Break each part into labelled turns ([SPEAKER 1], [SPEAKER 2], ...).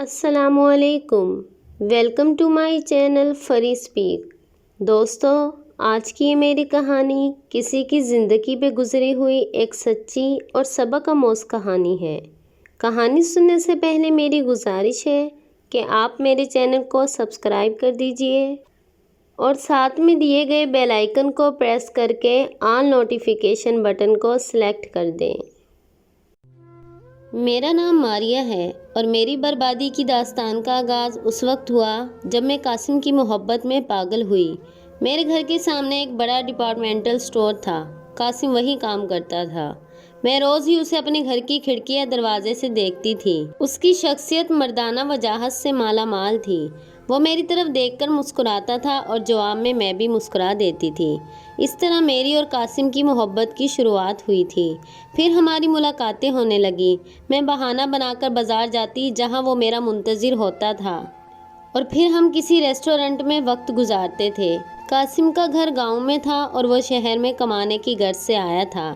[SPEAKER 1] السلام علیکم، welcome to my channel Free Speak. دوستو، آج کی یہ میری کہانی کسی کی زندگی پہ گزری ہوئی ایک سچی اور سبق آموز کہانی ہے۔ کہانی سننے سے پہلے میری گزارش ہے کہ آپ میرے چینل کو سبسکرائب کر دیجئے اور ساتھ میں دیے گئے بیل آئیکن کو پریس کر کے آل نوٹیفیکیشن بٹن کو سلیکٹ کر دیں۔ میرا نام ماریہ ہے اور میری بربادی کی داستان کا آغاز اس وقت ہوا جب میں قاسم کی محبت میں پاگل ہوئی۔ میرے گھر کے سامنے ایک بڑا ڈپارٹمنٹل سٹور تھا۔ قاسم وہیں کام کرتا تھا۔ میں روز ہی اسے اپنے گھر کی کھڑکی یا دروازے سے دیکھتی تھی۔ اس کی شخصیت مردانہ وجاہت سے مالا مال تھی۔ وہ میری طرف دیکھ کر مسکراتا تھا اور جواب میں بھی مسکرا دیتی تھی۔ اس طرح میری اور قاسم کی محبت کی شروعات ہوئی تھی۔ پھر ہماری ملاقاتیں ہونے لگیں۔ میں بہانہ بنا کر بازار جاتی جہاں وہ میرا منتظر ہوتا تھا اور پھر ہم کسی ریسٹورنٹ میں وقت گزارتے تھے۔ قاسم کا گھر گاؤں میں تھا اور وہ شہر میں کمانے کی غرض سے آیا تھا۔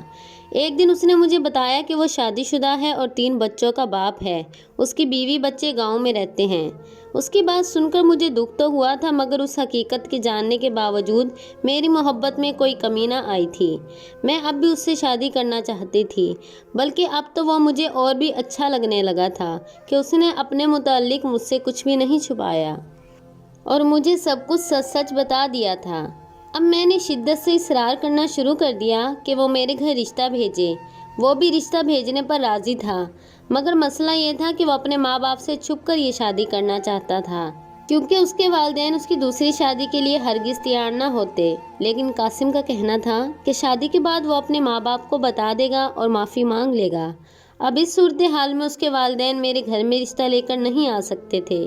[SPEAKER 1] ایک دن اس نے مجھے بتایا کہ وہ شادی شدہ ہے اور 3 بچوں کا باپ ہے۔ اس کی بیوی بچے گاؤں میں رہتے ہیں۔ اس کی بات سن کر مجھے دکھ تو ہوا تھا، مگر اس حقیقت کے جاننے کے باوجود میری محبت میں کوئی کمی نہ آئی تھی۔ میں اب بھی اس سے شادی کرنا چاہتی تھی، بلکہ اب تو وہ مجھے اور بھی اچھا لگنے لگا تھا کہ اس نے اپنے متعلق مجھ سے کچھ بھی نہیں چھپایا اور مجھے سب کچھ سچ سچ بتا دیا تھا۔ اب میں نے شدت سے اصرار کرنا شروع کر دیا کہ وہ میرے گھر رشتہ بھیجے۔ وہ بھی رشتہ بھیجنے پر راضی تھا، مگر مسئلہ یہ تھا کہ وہ اپنے ماں باپ سے چھپ کر یہ شادی کرنا چاہتا تھا، کیونکہ اس کے والدین اس کی دوسری شادی کے لیے ہرگز تیار نہ ہوتے۔ لیکن قاسم کا کہنا تھا کہ شادی کے بعد وہ اپنے ماں باپ کو بتا دے گا اور معافی مانگ لے گا۔ اب اس صورتحال میں اس کے والدین میرے گھر میں رشتہ لے کر نہیں آ سکتے تھے۔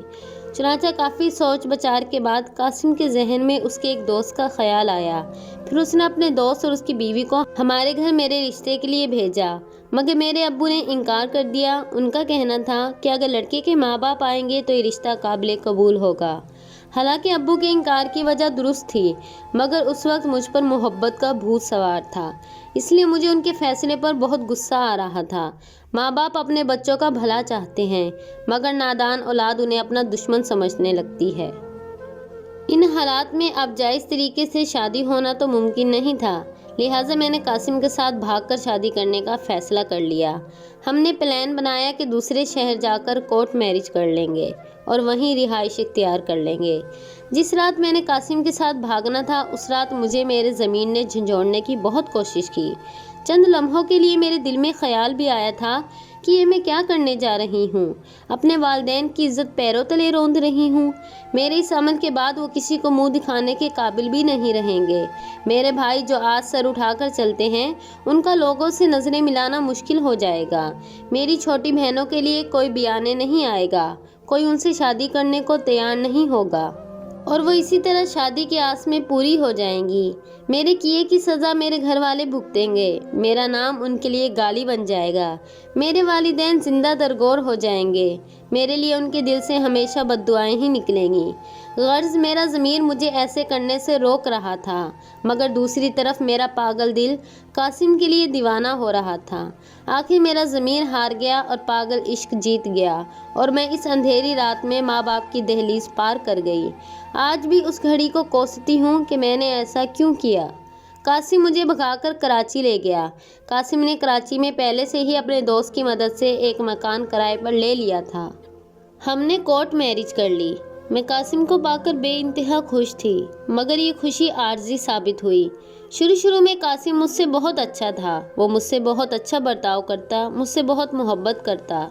[SPEAKER 1] چنانچہ کافی سوچ بچار کے بعد قاسم کے ذہن میں اس کے ایک دوست کا خیال آیا۔ پھر اس نے اپنے دوست اور اس کی بیوی کو ہمارے گھر میرے رشتے کے لیے بھیجا، مگر میرے ابو نے انکار کر دیا۔ ان کا کہنا تھا کہ اگر لڑکے کے ماں باپ آئیں گے تو یہ رشتہ قابل قبول ہوگا۔ حالانکہ ابو کے انکار کی وجہ درست تھی، مگر اس وقت مجھ پر محبت کا بھوت سوار تھا، اس لیے مجھے ان کے فیصلے پر بہت غصہ آ رہا تھا۔ ماں باپ اپنے بچوں کا بھلا چاہتے ہیں، مگر نادان اولاد انہیں اپنا دشمن سمجھنے لگتی ہے۔ ان حالات میں اب جائز طریقے سے شادی ہونا تو ممکن نہیں تھا، لہٰذا میں نے قاسم کے ساتھ بھاگ کر شادی کرنے کا فیصلہ کر لیا۔ ہم نے پلان بنایا کہ دوسرے شہر جا کر کورٹ میرج کر لیں گے اور وہیں رہائش اختیار کر لیں گے۔ جس رات میں نے قاسم کے ساتھ بھاگنا تھا، اس رات مجھے میرے زمین نے جھنجھوڑنے کی بہت کوشش کی۔ چند لمحوں کے لیے میرے دل میں خیال بھی آیا تھا کہ یہ میں کیا کرنے جا رہی ہوں، اپنے والدین کی عزت پیروں تلے روند رہی ہوں۔ میرے اس عمل کے بعد وہ کسی کو منہ دکھانے کے قابل بھی نہیں رہیں گے۔ میرے بھائی جو آج سر اٹھا کر چلتے ہیں، ان کا لوگوں سے نظریں ملانا مشکل ہو جائے گا۔ میری چھوٹی بہنوں کے لیے کوئی بیانے نہیں آئے گا، کوئی ان سے شادی کرنے کو تیار نہیں ہوگا اور وہ اسی طرح شادی کی آس میں پوری ہو جائیں گی۔ میرے کیے کی سزا میرے گھر والے بھگتیں گے، میرا نام ان کے لیے گالی بن جائے گا، میرے والدین زندہ درگور ہو جائیں گے، میرے لیے ان کے دل سے ہمیشہ بد دعائیں ہی نکلیں گی۔ غرض میرا ضمیر مجھے ایسے کرنے سے روک رہا تھا، مگر دوسری طرف میرا پاگل دل قاسم کے لیے دیوانہ ہو رہا تھا۔ آخر میرا ضمیر ہار گیا اور پاگل عشق جیت گیا اور میں اس اندھیری رات میں ماں باپ کی دہلیز پار کر گئی۔ آج بھی اس گھڑی کو کوستی ہوں کہ میں نے ایسا کیوں کیا۔ قاسم مجھے بھگا کر کراچی لے گیا۔ قاسم نے کراچی میں پہلے سے ہی اپنے دوست کی مدد سے ایک مکان کرائے پر لے لیا تھا۔ ہم نے کورٹ میرج کر لی۔ میں قاسم کو پا کر بے انتہا خوش تھی، مگر یہ خوشی عارضی ثابت ہوئی۔ شروع میں قاسم مجھ سے بہت اچھا تھا، وہ مجھ سے بہت اچھا برتاؤ کرتا، مجھ سے بہت محبت کرتا۔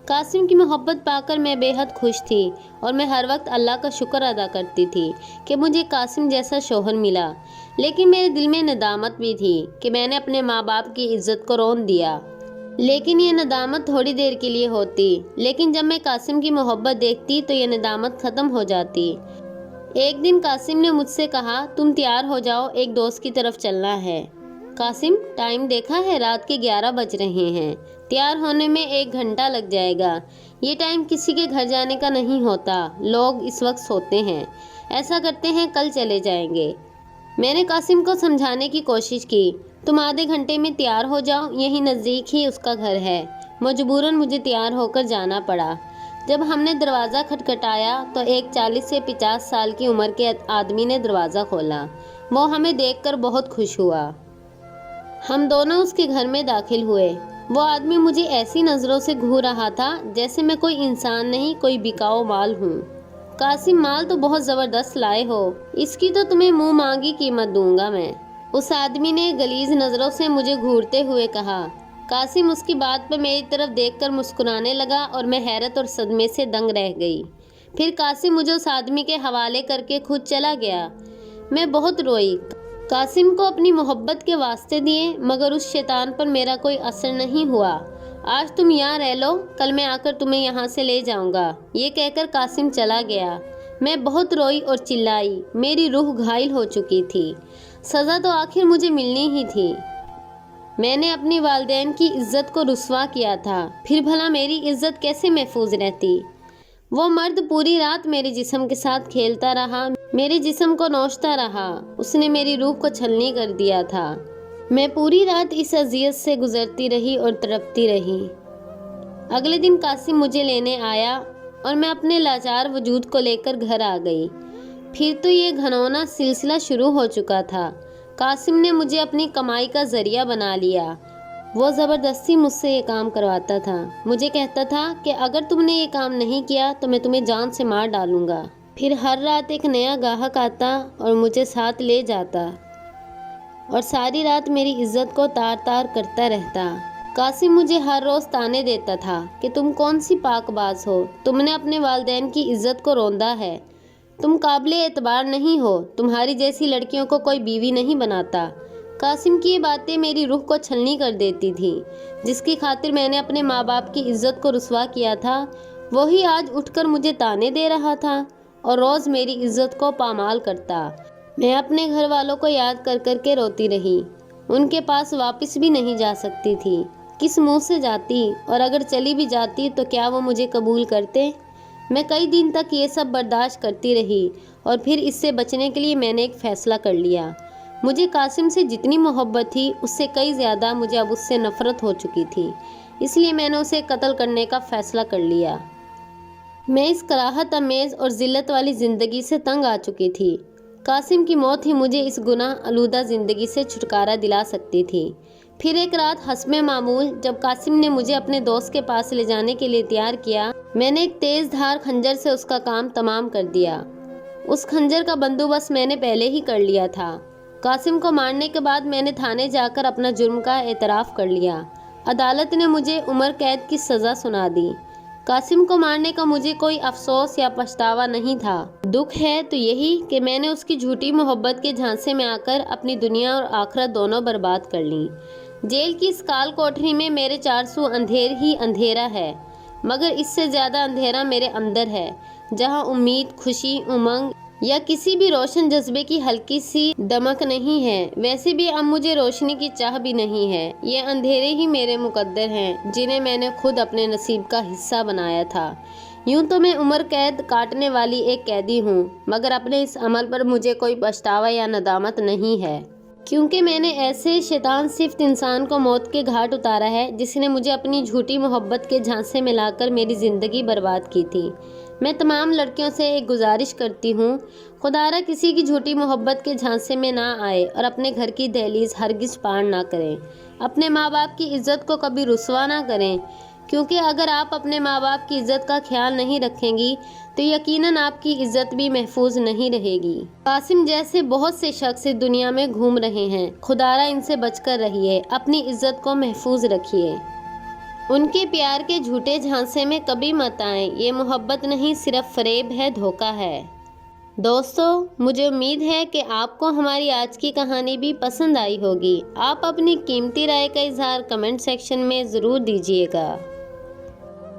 [SPEAKER 1] قاسم کی محبت پا کر میں بے حد خوش تھی اور میں ہر وقت اللہ کا شکر ادا کرتی تھی کہ مجھے قاسم جیسا شوہر ملا۔ لیکن میرے دل میں ندامت بھی تھی کہ میں نے اپنے ماں باپ کی عزت کو رون دیا۔ لیکن یہ ندامت تھوڑی دیر کے لیے ہوتی، لیکن جب میں قاسم کی محبت دیکھتی تو یہ ندامت ختم ہو جاتی۔ ایک دن قاسم نے مجھ سے کہا، تم تیار ہو جاؤ، ایک دوست کی طرف چلنا ہے۔ قاسم، ٹائم دیکھا ہے؟ رات کے 11 بج رہے ہیں، تیار ہونے میں 1 گھنٹہ لگ جائے گا۔ یہ ٹائم کسی کے گھر جانے کا نہیں ہوتا، لوگ اس وقت سوتے ہیں۔ ایسا کرتے ہیں کل چلے جائیں گے۔ میں نے قاسم کو سمجھانے کی کوشش کی، تم آدھے گھنٹے میں تیار ہو جاؤ، یہیں نزدیک ہی اس کا گھر ہے۔ مجبوراً مجھے تیار ہو کر جانا پڑا۔ جب ہم نے دروازہ کھٹکھٹایا تو ایک 40 سے 50 سال کی عمر کے آدمی نے دروازہ کھولا۔ وہ ہمیں دیکھ کر بہت خوش ہوا۔ ہم دونوں اس کے گھر میں داخل ہوئے۔ وہ آدمی مجھے ایسی نظروں سے گھور رہا تھا جیسے میں کوئی انسان نہیں، کوئی بکاؤ مال ہوں۔ قاسم، مال تو بہت زبردست لائے ہو، اس کی تو تمہیں منہ مانگی قیمت دوں گا میں، اس آدمی نے غلیظ نظروں سے مجھے گھورتے ہوئے کہا۔ قاسم اس کی بات پر میری طرف دیکھ کر مسکرانے لگا اور میں حیرت اور صدمے سے دنگ رہ گئی۔ پھر قاسم مجھے اس آدمی کے حوالے کر کے خود چلا گیا۔ میں بہت روئی۔ قاسم کو اپنی محبت کے واسطے دیے، مگر اس شیطان پر میرا کوئی اثر نہیں ہوا۔ آج تم یہاں رہ لو، کل میں آ کر تمہیں یہاں سے لے جاؤں گا، یہ کہہ کر قاسم چلا گیا۔ میں بہت روئی اور چلائی، میری روح گھائل ہو چکی تھی۔ سزا تو آخر مجھے ملنی ہی تھی۔ میں نے اپنی والدین کی عزت کو رسوا کیا تھا، پھر بھلا میری عزت کیسے محفوظ رہتی؟ وہ مرد پوری رات میرے جسم کے ساتھ کھیلتا رہا، میرے جسم کو نوچتا رہا، اس نے میری روح کو چھلنی کر دیا تھا۔ میں پوری رات اس اذیت سے گزرتی رہی اور تڑپتی رہی۔ اگلے دن قاسم مجھے لینے آیا اور میں اپنے لاچار وجود کو لے کر گھر آ گئی۔ پھر تو یہ گھنونا سلسلہ شروع ہو چکا تھا۔ قاسم نے مجھے اپنی کمائی کا ذریعہ بنا لیا۔ وہ زبردستی مجھ سے یہ کام کرواتا تھا، مجھے کہتا تھا کہ اگر تم نے یہ کام نہیں کیا تو میں تمہیں جان سے مار ڈالوں گا۔ پھر ہر رات ایک نیا گاہک آتا اور مجھے ساتھ لے جاتا اور ساری رات میری عزت کو تار تار کرتا رہتا۔ قاسم مجھے ہر روز تانے دیتا تھا کہ تم کون سی پاک باز ہو، تم نے اپنے والدین کی عزت کو روندا ہے، تم قابل اعتبار نہیں ہو، تمہاری جیسی لڑکیوں کو کوئی بیوی نہیں بناتا۔ قاسم کی یہ باتیں میری روح کو چھلنی کر دیتی تھی۔ جس کی خاطر میں نے اپنے ماں باپ کی عزت کو رسوا کیا تھا، وہی آج اٹھ کر مجھے تانے دے رہا تھا اور روز میری عزت کو پامال کرتا۔ میں اپنے گھر والوں کو یاد کر کر کے روتی رہی۔ ان کے پاس واپس بھی نہیں جا سکتی تھی۔ کس منہ سے جاتی، اور اگر چلی بھی جاتی تو کیا وہ مجھے قبول کرتے؟ میں کئی دن تک یہ سب برداشت کرتی رہی اور پھر اس سے بچنے کے لیے میں نے ایک فیصلہ کر لیا۔ مجھے قاسم سے جتنی محبت تھی اس سے کئی زیادہ مجھے اب اس سے نفرت ہو چکی تھی، اس لیے میں نے اسے قتل کرنے کا فیصلہ کر لیا۔ میں اس کراہت امیز اور ذلت والی زندگی سے تنگ آ چکی تھی۔ قاسم کی موت ہی مجھے اس گناہ آلودہ زندگی سے چھٹکارا دلا سکتی تھی۔ پھر ایک رات حسب معمول جب قاسم نے مجھے اپنے دوست کے پاس لے جانے کے لیے تیار کیا، میں نے ایک تیز دھار خنجر سے اس کا کام تمام کر دیا۔ اس خنجر کا بندوبست میں نے پہلے ہی کر لیا تھا۔ قاسم کو مارنے کے بعد میں نے تھانے جا کر اپنا جرم کا اعتراف کر لیا۔ عدالت نے مجھے عمر قید کی سزا سنا دی۔ قاسم کو مارنے کا مجھے کوئی افسوس یا پچھتاوا نہیں تھا۔ دکھ ہے تو یہی کہ میں نے اس کی جھوٹی محبت کے جھانسے میں آ کر اپنی دنیا اور آخرت دونوں برباد کر لیں۔ جیل کی اس کال کوٹری میں میرے 400 اندھیر ہی اندھیرا ہے، مگر اس سے زیادہ اندھیرا میرے اندر ہے، جہاں امید، خوشی، امنگ یا کسی بھی روشن جذبے کی ہلکی سی دمک نہیں ہے۔ ویسے بھی اب مجھے روشنی کی چاہ بھی نہیں ہے۔ یہ اندھیرے ہی میرے مقدر ہیں، جنہیں میں نے خود اپنے نصیب کا حصہ بنایا تھا۔ یوں تو میں عمر قید کاٹنے والی ایک قیدی ہوں، مگر اپنے اس عمل پر مجھے کوئی پچھتاوا یا ندامت نہیں ہے، کیونکہ میں نے ایسے شیطان صفت انسان کو موت کے گھاٹ اتارا ہے جس نے مجھے اپنی جھوٹی محبت کے جھانسے میں لا کر میری زندگی برباد کی تھی۔ میں تمام لڑکیوں سے ایک گزارش کرتی ہوں، خدا را کسی کی جھوٹی محبت کے جھانسے میں نہ آئے اور اپنے گھر کی دہلیز ہرگز پار نہ کریں۔ اپنے ماں باپ کی عزت کو کبھی رسوا نہ کریں، کیونکہ اگر آپ اپنے ماں باپ کی عزت کا خیال نہیں رکھیں گی تو یقیناً آپ کی عزت بھی محفوظ نہیں رہے گی۔ قاسم جیسے بہت سے شخص اس دنیا میں گھوم رہے ہیں، خدا را ان سے بچ کر رہیے، اپنی عزت کو محفوظ رکھیے۔ ان کے پیار کے جھوٹے جھانسے میں کبھی مت آئیں، یہ محبت نہیں، صرف فریب ہے، دھوکہ ہے۔ دوستو، مجھے امید ہے کہ آپ کو ہماری آج کی کہانی بھی پسند آئی ہوگی۔ آپ اپنی قیمتی رائے کا اظہار کمنٹ سیکشن میں ضرور دیجیے گا۔